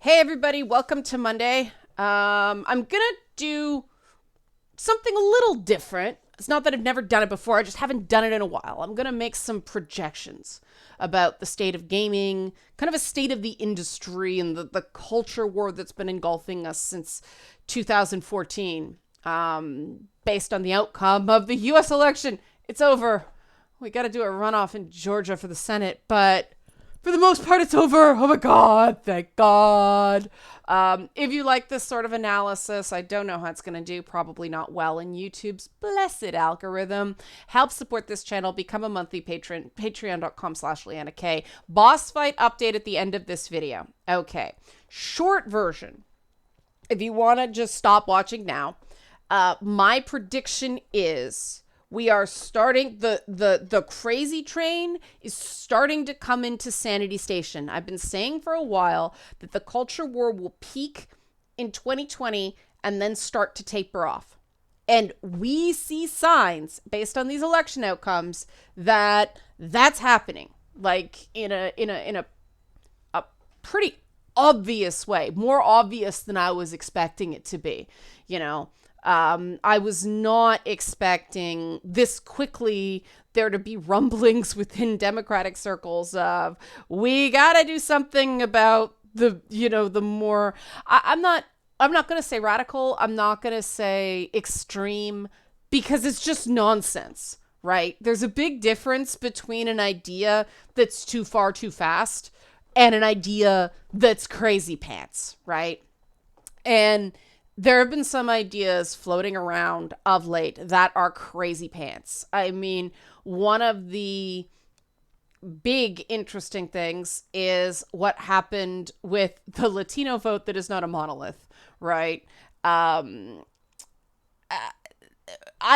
Hey everybody, welcome to Monday. I'm gonna do something a little different. It's not that I've never done it before, I just haven't done it in a while. I'm gonna make some projections about the state of gaming, kind of a state of the industry and the culture war that's been engulfing us since 2014, based on the outcome of the US election. It's over. We gotta do a runoff in Georgia for the Senate, but for the most part, it's over. Oh my God, thank God. If you like this sort of analysis, I don't know how it's going to do. Probably not well in YouTube's blessed algorithm. Help support this channel. Become a monthly patron. Patreon.com/Leanna K. Boss fight update at the end of this video. Okay. Short version. If you want to just stop watching now, my prediction is we are starting the crazy train is starting to come into sanity station. I've been saying for a while that the culture war will peak in 2020 and then start to taper off. And we see signs based on these election outcomes that that's happening, like in a pretty obvious way, more obvious than I was expecting it to be, you know. I was not expecting this quickly there to be rumblings within Democratic circles of, we gotta do something about the more, I'm not going to say radical. I'm not going to say extreme, because it's just nonsense, right? There's a big difference between an idea that's too far too fast and an idea that's crazy pants, right? And there have been some ideas floating around of late that are crazy pants. I mean, one of the big interesting things is what happened with the Latino vote that is not a monolith, right? I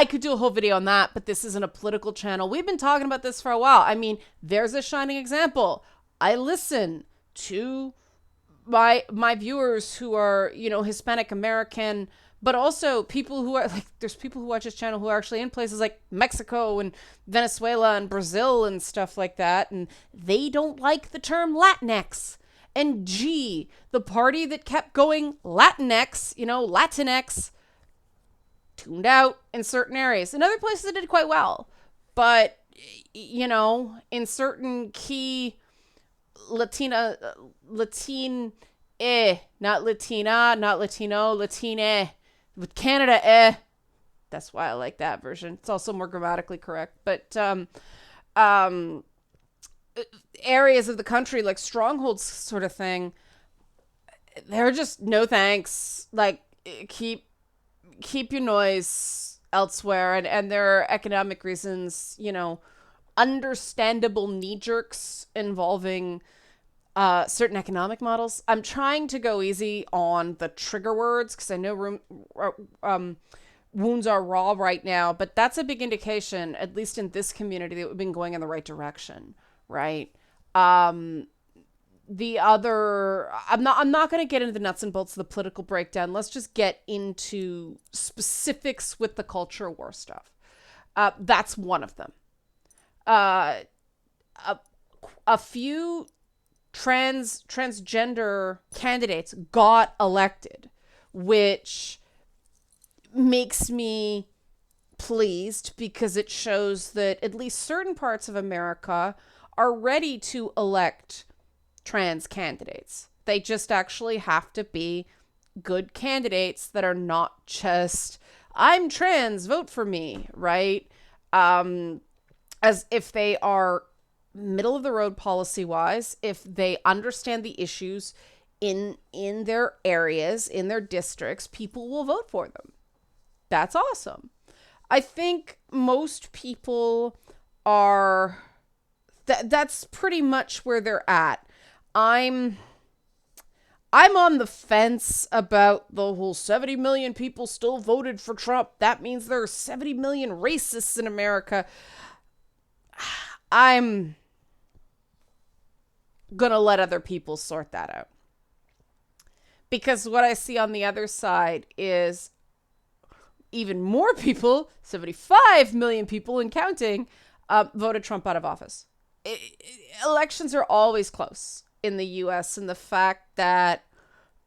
could do a whole video on that, but this isn't a political channel. We've been talking about this for a while. I mean, there's a shining example. I listen to my viewers who are, Hispanic American, but also people who are like, there's people who watch this channel who are actually in places like Mexico and Venezuela and Brazil and stuff like that. And they don't like the term Latinx. And gee, the party that kept going Latinx, Latinx, tuned out in certain areas. In other places it did quite well. But, in certain key not Latina, not Latino, Latine, with Canada, That's why I like that version. It's also more grammatically correct. But areas of the country, like strongholds sort of thing, they're just no thanks. Like, keep your noise elsewhere. And there are economic reasons, understandable knee-jerks involving certain economic models. I'm trying to go easy on the trigger words because I know wounds are raw right now, but that's a big indication, at least in this community, that we've been going in the right direction, right? The other, I'm not going to get into the nuts and bolts of the political breakdown. Let's just get into specifics with the culture war stuff. That's one of them. A few transgender candidates got elected, which makes me pleased because it shows that at least certain parts of America are ready to elect trans candidates. They just actually have to be good candidates that are not just, I'm trans, vote for me, right? As if they are middle of the road policy wise, if they understand the issues in their areas, in their districts, people will vote for them. That's awesome. I think most people are, that's pretty much where they're at. I'm on the fence about the whole 70 million people still voted for Trump. That means there are 70 million racists in America. I'm gonna let other people sort that out. Because what I see on the other side is even more people, 75 million people and counting, voted Trump out of office. Elections are always close in the US, and the fact that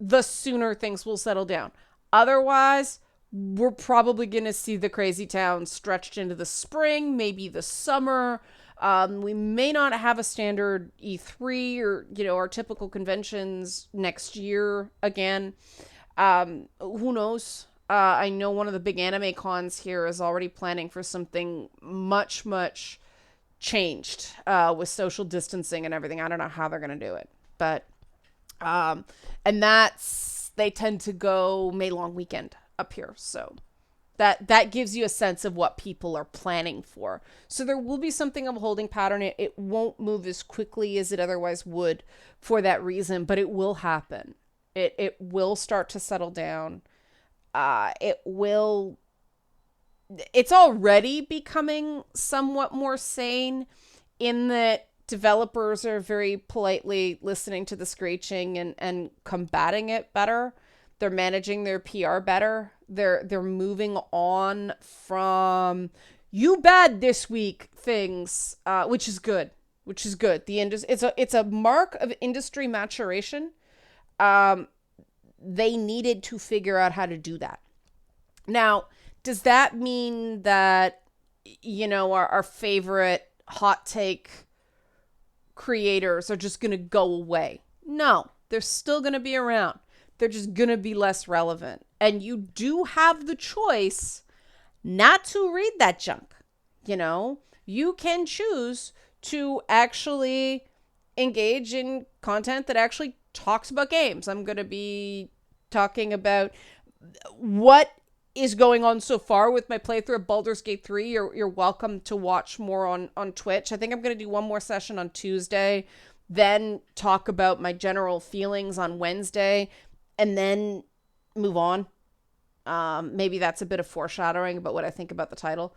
the sooner things will settle down. Otherwise, we're probably going to see the crazy town stretched into the spring, maybe the summer. We may not have a standard E3 or, our typical conventions next year again. Who knows? I know one of the big anime cons here is already planning for something much, much changed with social distancing and everything. I don't know how they're going to do it. But, and they tend to go May long weekend up here. So that gives you a sense of what people are planning for. So there will be something of a holding pattern. It won't move as quickly as it otherwise would for that reason, but it will happen. It will start to settle down. It's already becoming somewhat more sane in that developers are very politely listening to the screeching and combating it better. They're managing their PR better. They're moving on from "you bad this week" things, which is good. It's a mark of industry maturation. They needed to figure out how to do that. Now, does that mean that our favorite hot take creators are just going to go away? No, they're still going to be around. They're just going to be less relevant. And you do have the choice not to read that junk. You can choose to actually engage in content that actually talks about games. I'm going to be talking about what is going on so far with my playthrough of Baldur's Gate 3. You're welcome to watch more on Twitch. I think I'm going to do one more session on Tuesday, then talk about my general feelings on Wednesday, and then move on. Maybe that's a bit of foreshadowing about what I think about the title.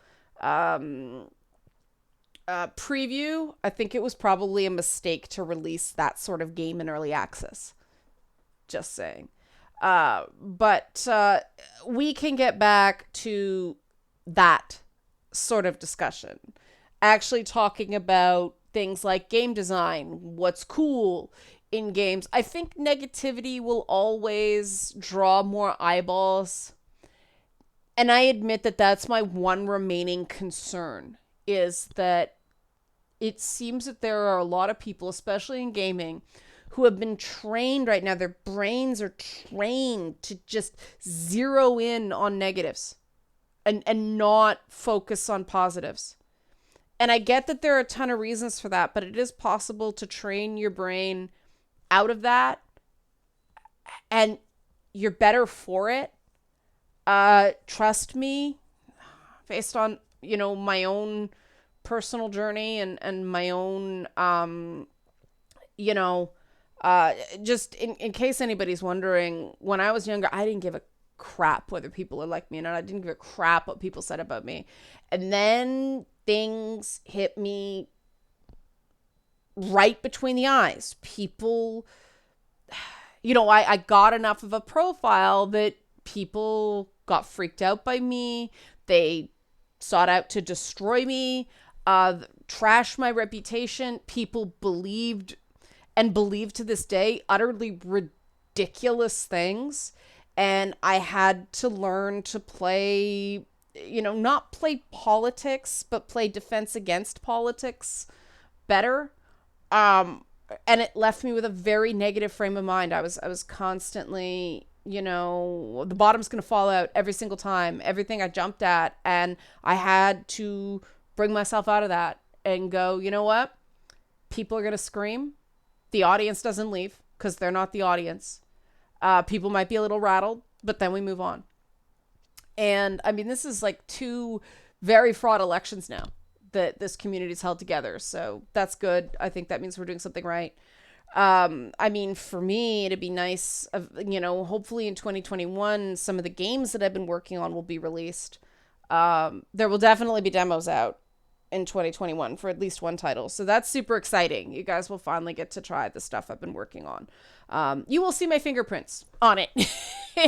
Preview, I think it was probably a mistake to release that sort of game in early access. Just saying. But we can get back to that sort of discussion. Actually talking about things like game design, what's cool in games. I think negativity will always draw more eyeballs. And I admit that that's my one remaining concern, is that it seems that there are a lot of people, especially in gaming, who have been trained right now. Their brains are trained to just zero in on negatives and not focus on positives. And I get that there are a ton of reasons for that, but it is possible to train your brain out of that, and you're better for it. Trust me, based on, my own personal journey and my own, just in case anybody's wondering, when I was younger, I didn't give a crap whether people would like me or not. I didn't give a crap what people said about me. And then things hit me right between the eyes. People, I got enough of a profile that people got freaked out by me. They sought out to destroy me, trash my reputation. People believed to this day utterly ridiculous things. And I had to learn to play, not play politics, but play defense against politics better. And it left me with a very negative frame of mind. I was constantly, the bottom's going to fall out every single time, everything I jumped at. And I had to bring myself out of that and go, you know what? People are going to scream. The audience doesn't leave because they're not the audience. People might be a little rattled, but then we move on. And I mean, this is like 2 very fraught elections now that this community's held together. So that's good. I think that means we're doing something right. I mean, for me, it'd be nice, hopefully in 2021, some of the games that I've been working on will be released. There will definitely be demos out in 2021 for at least one title. So that's super exciting. You guys will finally get to try the stuff I've been working on. You will see my fingerprints on it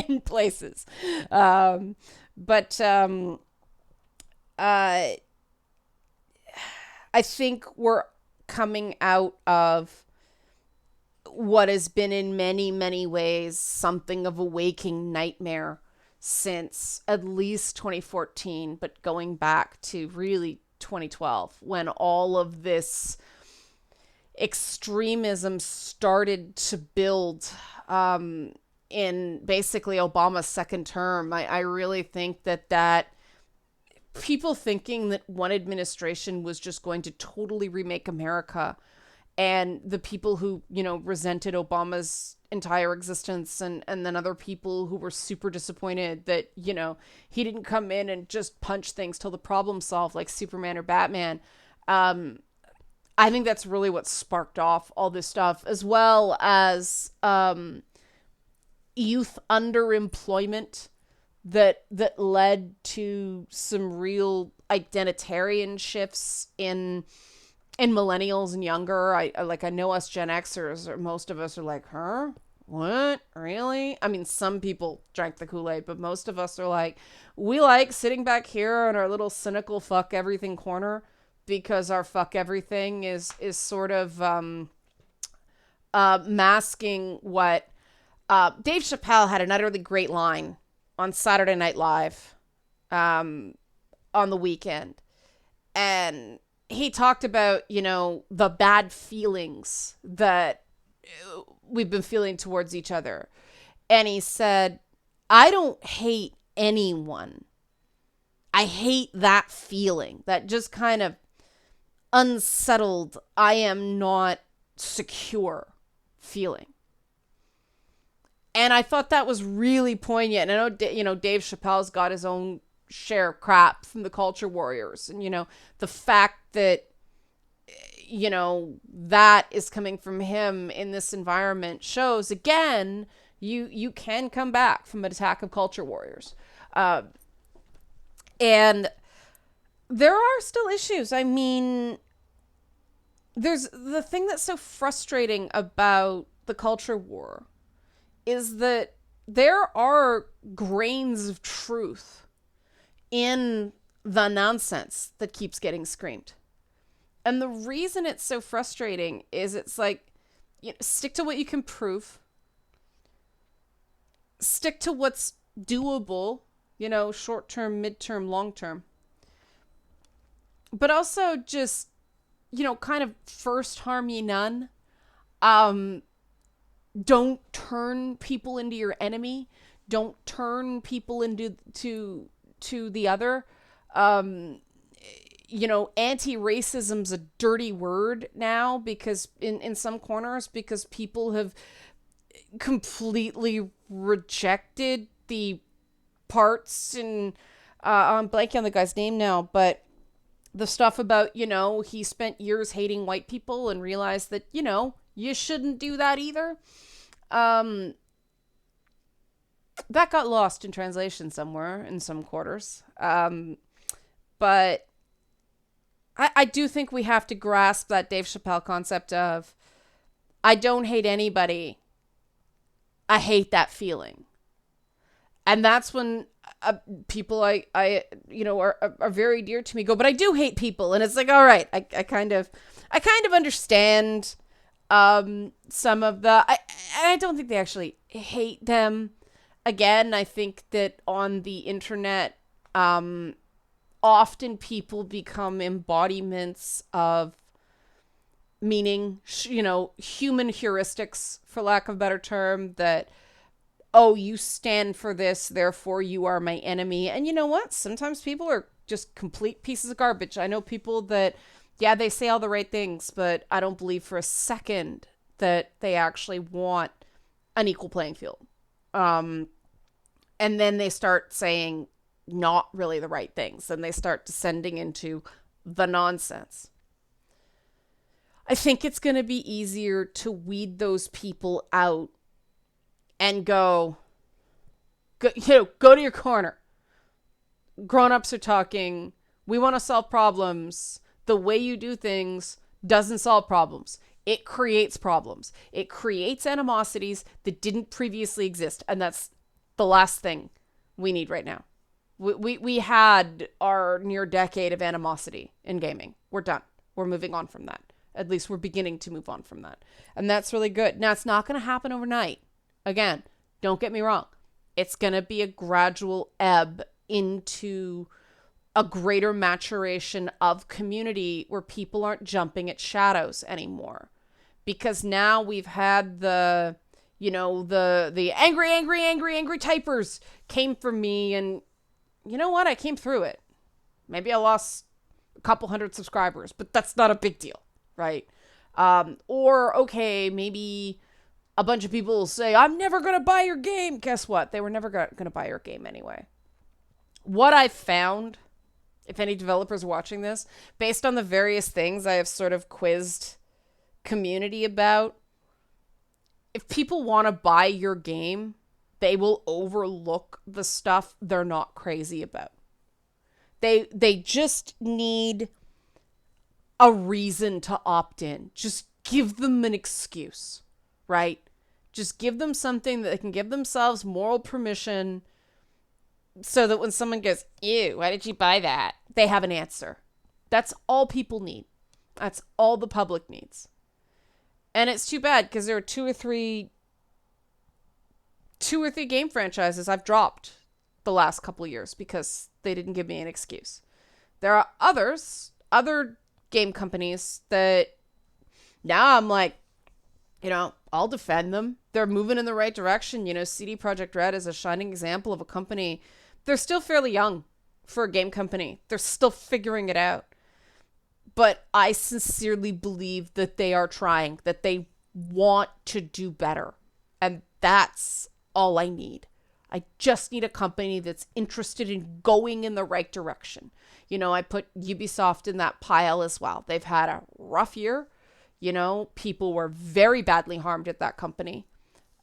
in places. I think we're coming out of what has been in many, many ways something of a waking nightmare since at least 2014, but going back to really 2012, when all of this extremism started to build in basically Obama's second term. I really think that people thinking that one administration was just going to totally remake America, and the people who, resented Obama's entire existence, and then other people who were super disappointed that, he didn't come in and just punch things till the problem solved like Superman or Batman. I think that's really what sparked off all this stuff, as well as youth underemployment that led to some real identitarian shifts in millennials and younger. I know us Gen Xers, or most of us are like, huh? What? Really? I mean, some people drank the Kool-Aid, but most of us are like, we like sitting back here in our little cynical fuck everything corner, because our fuck everything is sort of masking what Dave Chappelle had an utterly great line on Saturday Night Live on the weekend. And he talked about, the bad feelings that we've been feeling towards each other. And he said, I don't hate anyone. I hate that feeling, that just kind of unsettled, I am not secure feeling. And I thought that was really poignant. And I know, Dave Chappelle's got his own share of crap from the culture warriors. And, the fact that, that is coming from him in this environment shows, again, you can come back from an attack of culture warriors. And there are still issues. I mean, there's the thing that's so frustrating about the culture war is that there are grains of truth in the nonsense that keeps getting screamed. And the reason it's so frustrating is it's like, stick to what you can prove. Stick to what's doable, short term, midterm, long term. But also just, kind of first harm ye none. Don't turn people into your enemy. Don't turn people into to the other. Anti-racism's a dirty word now, because in some corners, because people have completely rejected the parts, and I'm blanking on the guy's name now, but the stuff about, he spent years hating white people and realized that, you shouldn't do that either. That got lost in translation somewhere in some quarters. But I do think we have to grasp that Dave Chappelle concept of, I don't hate anybody. I hate that feeling. And that's when people I are very dear to me go, but I do hate people. And it's like, all right, I kind of understand some of I don't think they actually hate them. Again, I think that on the internet, often people become embodiments of meaning, human heuristics, for lack of a better term, that, oh, you stand for this, therefore you are my enemy. And you know what? Sometimes people are just complete pieces of garbage. I know people that, yeah, they say all the right things, but I don't believe for a second that they actually want an equal playing field. And then they start saying not really the right things, and they start descending into the nonsense. I think it's going to be easier to weed those people out and go to your corner. Grown-ups are talking. We want to solve problems. The way you do things doesn't solve problems. It creates problems. It creates animosities that didn't previously exist. And that's the last thing we need right now. We had our near decade of animosity in gaming. We're done. We're moving on from that. At least we're beginning to move on from that. And that's really good. Now, it's not going to happen overnight. Again, don't get me wrong. It's going to be a gradual ebb into a greater maturation of community where people aren't jumping at shadows anymore. Because now we've had the angry typers came for me, and you know what? I came through it. Maybe I lost a couple hundred subscribers, but that's not a big deal, right? Maybe a bunch of people will say, I'm never going to buy your game. Guess what? They were never going to buy your game anyway. What I found, if any developers are watching this, based on the various things I have sort of quizzed community about, if people want to buy your game, they will overlook the stuff they're not crazy about. They just need a reason to opt in. Just give them an excuse, right? Just give them something that they can give themselves moral permission so that when someone goes, ew, why did you buy that? They have an answer. That's all people need. That's all the public needs. And it's too bad because there are two or three game franchises I've dropped the last couple of years because they didn't give me an excuse. There are other game companies that now I'm like, I'll defend them. They're moving in the right direction. CD Projekt Red is a shining example of a company. They're still fairly young for a game company. They're still figuring it out. But I sincerely believe that they are trying, that they want to do better. And that's all I need. I just need a company that's interested in going in the right direction. I put Ubisoft in that pile as well. They've had a rough year. People were very badly harmed at that company.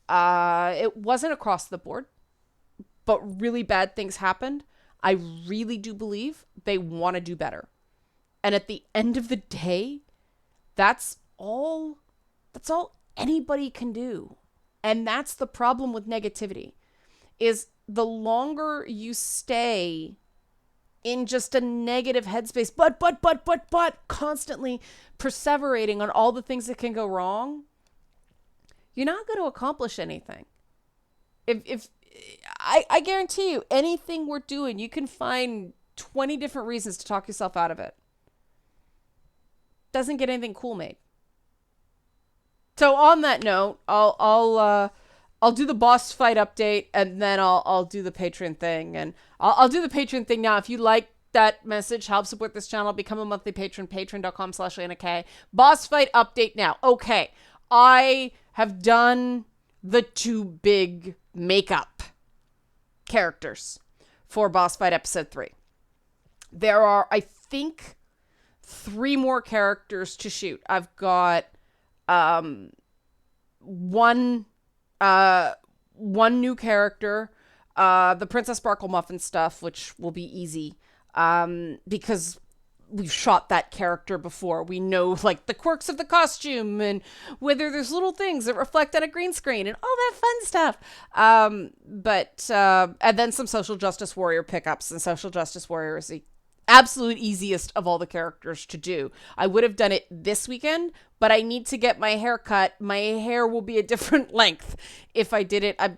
It wasn't across the board, but really bad things happened. I really do believe they want to do better. And at the end of the day, that's all anybody can do. And that's the problem with negativity, is the longer you stay in just a negative headspace, but, constantly perseverating on all the things that can go wrong, you're not going to accomplish anything. If I guarantee you, anything we're doing, you can find 20 different reasons to talk yourself out of it. Doesn't get anything cool made. So on that note, I'll do the boss fight update, and then I'll do the Patreon thing, and I'll do the Patreon thing now. If you like that message, help support this channel, become a monthly patron, patreon.com/LanaK. Boss fight update now. Okay, I have done the 2 big makeup characters for boss fight episode 3. There are, I think, 3 more characters to shoot. I've got one new character, the Princess Sparkle Muffin stuff, which will be easy because we've shot that character before. We know the quirks of the costume and whether there's little things that reflect on a green screen and all that fun stuff. And then some Social Justice Warrior pickups, and Social Justice Warrior is the absolute easiest of all the characters to do. I would have done it this weekend, but I need to get my hair cut. My hair will be a different length if I did it. I'm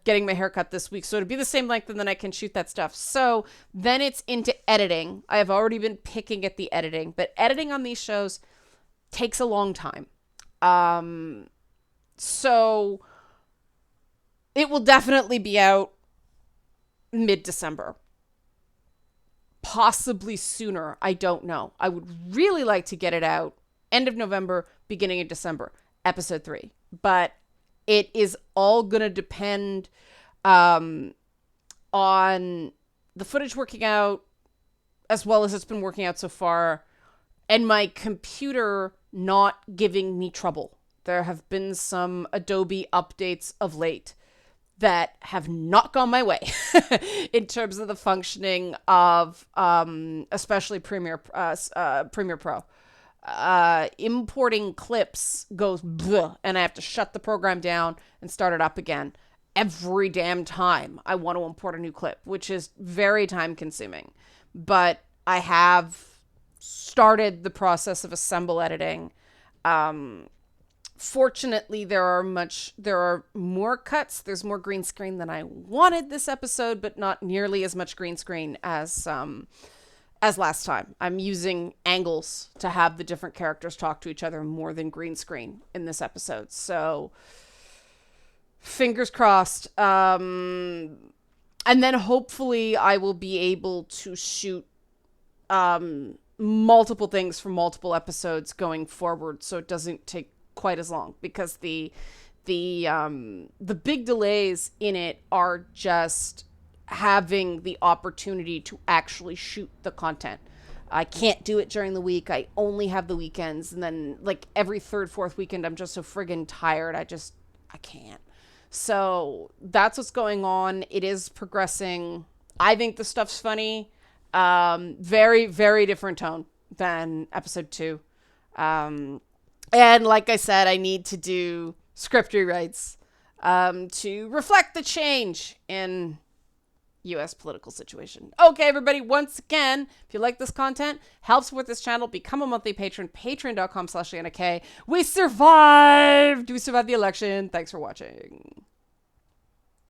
getting my hair cut this week, so it'll be the same length, and then I can shoot that stuff. So then it's into editing. I have already been picking at the editing, but editing on these shows takes a long time. So it will definitely be out mid-December. Possibly sooner. I don't know. I would really like to get it out end of November, beginning of December, episode 3. But it is all going to depend on the footage working out as well as it's been working out so far, and my computer not giving me trouble. There have been some Adobe updates of late that have not gone my way in terms of the functioning of especially Premiere Pro. Importing clips goes bleh, and I have to shut the program down and start it up again every damn time I want to import a new clip, which is very time consuming. But I have started the process of assemble editing. Fortunately, there are more cuts. There's more green screen than I wanted this episode, but not nearly as much green screen as last time. I'm using angles to have the different characters talk to each other more than green screen in this episode. So fingers crossed. And then hopefully I will be able to shoot multiple things for multiple episodes going forward, so it doesn't take quite as long, because the big delays in it are just having the opportunity to actually shoot the content. I can't do it during the week. I only have the weekends, and then like every third, fourth weekend, I'm just so friggin' tired. I can't. So that's what's going on. It is progressing. I think the stuff's funny. Very, very different tone than episode 2. And like I said, I need to do script rewrites to reflect the change in U.S. political situation. Okay, everybody, once again, if you like this content, help support this channel, become a monthly patron, patreon.com/AnnaK. We survived the election. Thanks for watching.